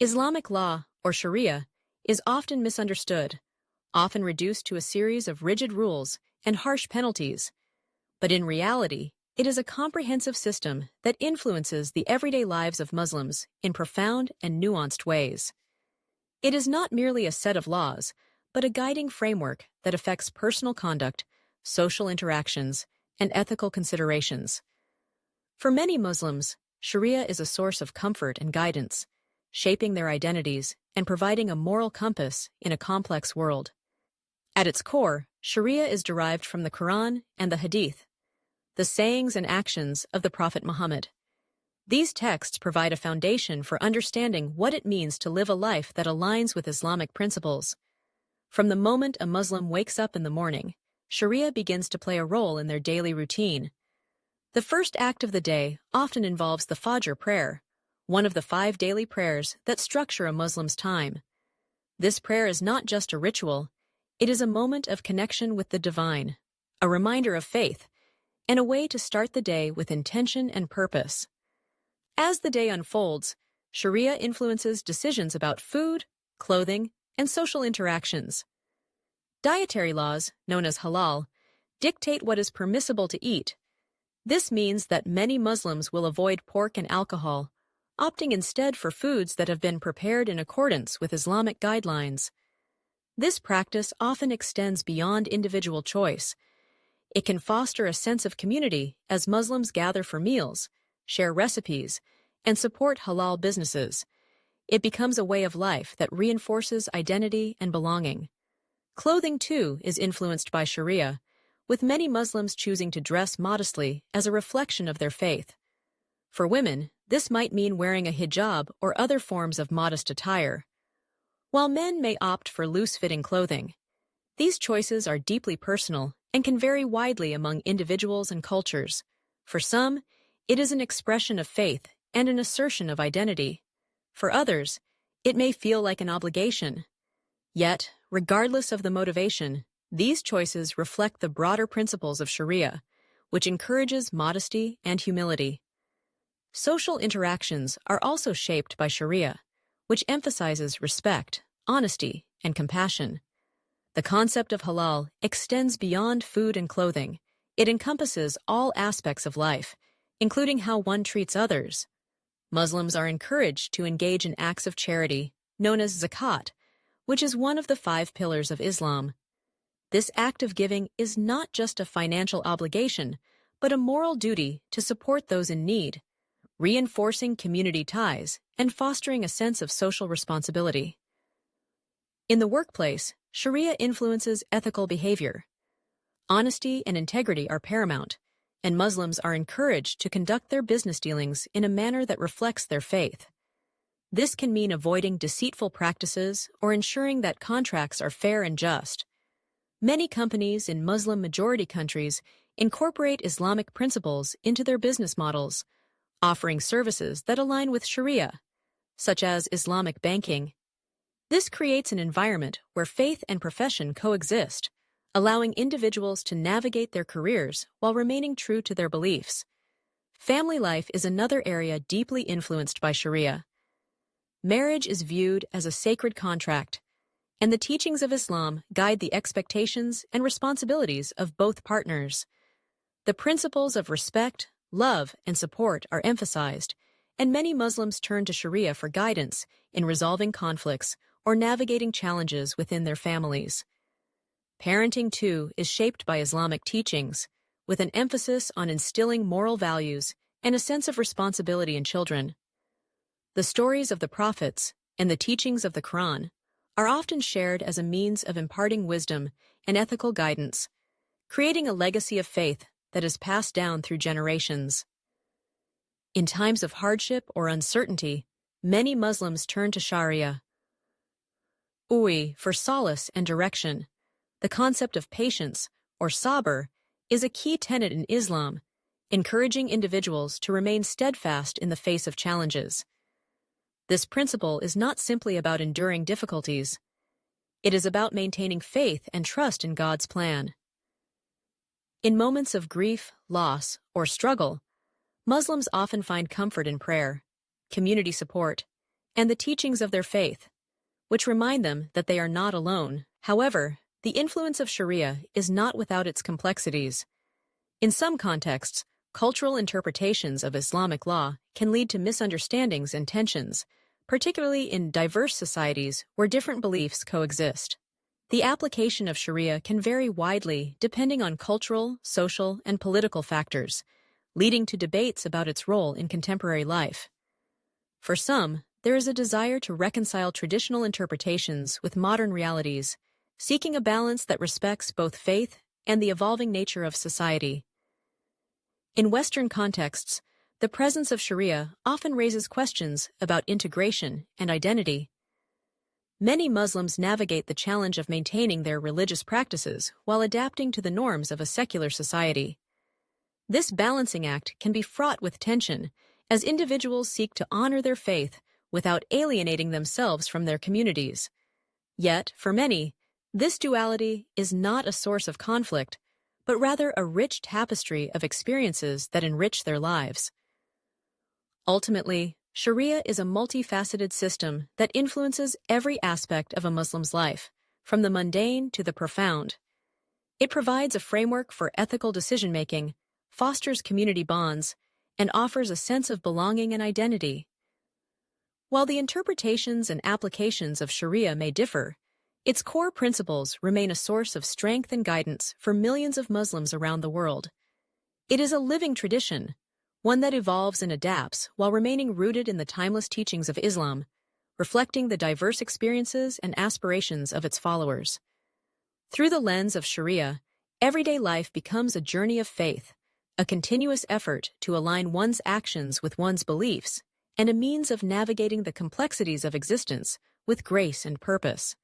Islamic law, or Sharia, is often misunderstood, often reduced to a series of rigid rules and harsh penalties. But in reality, it is a comprehensive system that influences the everyday lives of Muslims in profound and nuanced ways. It is not merely a set of laws, but a guiding framework that affects personal conduct, social interactions, and ethical considerations. For many Muslims, Sharia is a source of comfort and guidance, shaping their identities and providing a moral compass in a complex world. At its core, Sharia is derived from the Quran and the Hadith, the sayings and actions of the Prophet Muhammad. These texts provide a foundation for understanding what it means to live a life that aligns with Islamic principles. From the moment a Muslim wakes up in the morning, Sharia begins to play a role in their daily routine. The first act of the day often involves the Fajr prayer, one of the 5 daily prayers that structure a Muslim's time. This prayer is not just a ritual, it is a moment of connection with the divine, a reminder of faith, and a way to start the day with intention and purpose. As the day unfolds, Sharia influences decisions about food, clothing, and social interactions. Dietary laws, known as halal, dictate what is permissible to eat. This means that many Muslims will avoid pork and alcohol, opting instead for foods that have been prepared in accordance with Islamic guidelines. This practice often extends beyond individual choice. It can foster a sense of community as Muslims gather for meals, share recipes, and support halal businesses. It becomes a way of life that reinforces identity and belonging. Clothing, too, is influenced by Sharia, with many Muslims choosing to dress modestly as a reflection of their faith. For women, this might mean wearing a hijab or other forms of modest attire. While men may opt for loose-fitting clothing, these choices are deeply personal and can vary widely among individuals and cultures. For some, it is an expression of faith and an assertion of identity. For others, it may feel like an obligation. Yet, regardless of the motivation, these choices reflect the broader principles of Sharia, which encourages modesty and humility. Social interactions are also shaped by Sharia, which emphasizes respect, honesty, and compassion. The concept of halal extends beyond food and clothing. It encompasses all aspects of life, including how one treats others. Muslims are encouraged to engage in acts of charity, known as zakat, which is one of the 5 pillars of Islam. This act of giving is not just a financial obligation, but a moral duty to support those in need, reinforcing community ties and fostering a sense of social responsibility. In the workplace, Sharia influences ethical behavior. Honesty and integrity are paramount, and Muslims are encouraged to conduct their business dealings in a manner that reflects their faith. This can mean avoiding deceitful practices or ensuring that contracts are fair and just. Many companies in Muslim-majority countries incorporate Islamic principles into their business models, offering services that align with Sharia, such as Islamic banking. This creates an environment where faith and profession coexist, allowing individuals to navigate their careers while remaining true to their beliefs. Family life is another area deeply influenced by Sharia. Marriage is viewed as a sacred contract, and the teachings of Islam guide the expectations and responsibilities of both partners. The principles of respect, love, and support are emphasized, and many Muslims turn to Sharia for guidance in resolving conflicts or navigating challenges within their families. Parenting, too, is shaped by Islamic teachings, with an emphasis on instilling moral values and a sense of responsibility in children. The stories of the prophets and the teachings of the Quran are often shared as a means of imparting wisdom and ethical guidance, creating a legacy of faith that is passed down through generations. In times of hardship or uncertainty, many Muslims turn to Sharia for solace and direction. The concept of patience, or sabr, is a key tenet in Islam, encouraging individuals to remain steadfast in the face of challenges. This principle is not simply about enduring difficulties. It is about maintaining faith and trust in God's plan. In moments of grief, loss, or struggle, Muslims often find comfort in prayer, community support, and the teachings of their faith, which remind them that they are not alone. However, the influence of Sharia is not without its complexities. In some contexts, cultural interpretations of Islamic law can lead to misunderstandings and tensions, particularly in diverse societies where different beliefs coexist. The application of Sharia can vary widely depending on cultural, social, and political factors, leading to debates about its role in contemporary life. For some, there is a desire to reconcile traditional interpretations with modern realities, seeking a balance that respects both faith and the evolving nature of society. In Western contexts, the presence of Sharia often raises questions about integration and identity. Many Muslims navigate the challenge of maintaining their religious practices while adapting to the norms of a secular society. This balancing act can be fraught with tension as individuals seek to honor their faith without alienating themselves from their communities. Yet, for many, this duality is not a source of conflict, but rather a rich tapestry of experiences that enrich their lives. Ultimately, Sharia is a multifaceted system that influences every aspect of a Muslim's life, from the mundane to the profound. It provides a framework for ethical decision-making, fosters community bonds, and offers a sense of belonging and identity. While the interpretations and applications of Sharia may differ, its core principles remain a source of strength and guidance for millions of Muslims around the world. It is a living tradition, one that evolves and adapts while remaining rooted in the timeless teachings of Islam, reflecting the diverse experiences and aspirations of its followers. Through the lens of Sharia, everyday life becomes a journey of faith, a continuous effort to align one's actions with one's beliefs, and a means of navigating the complexities of existence with grace and purpose.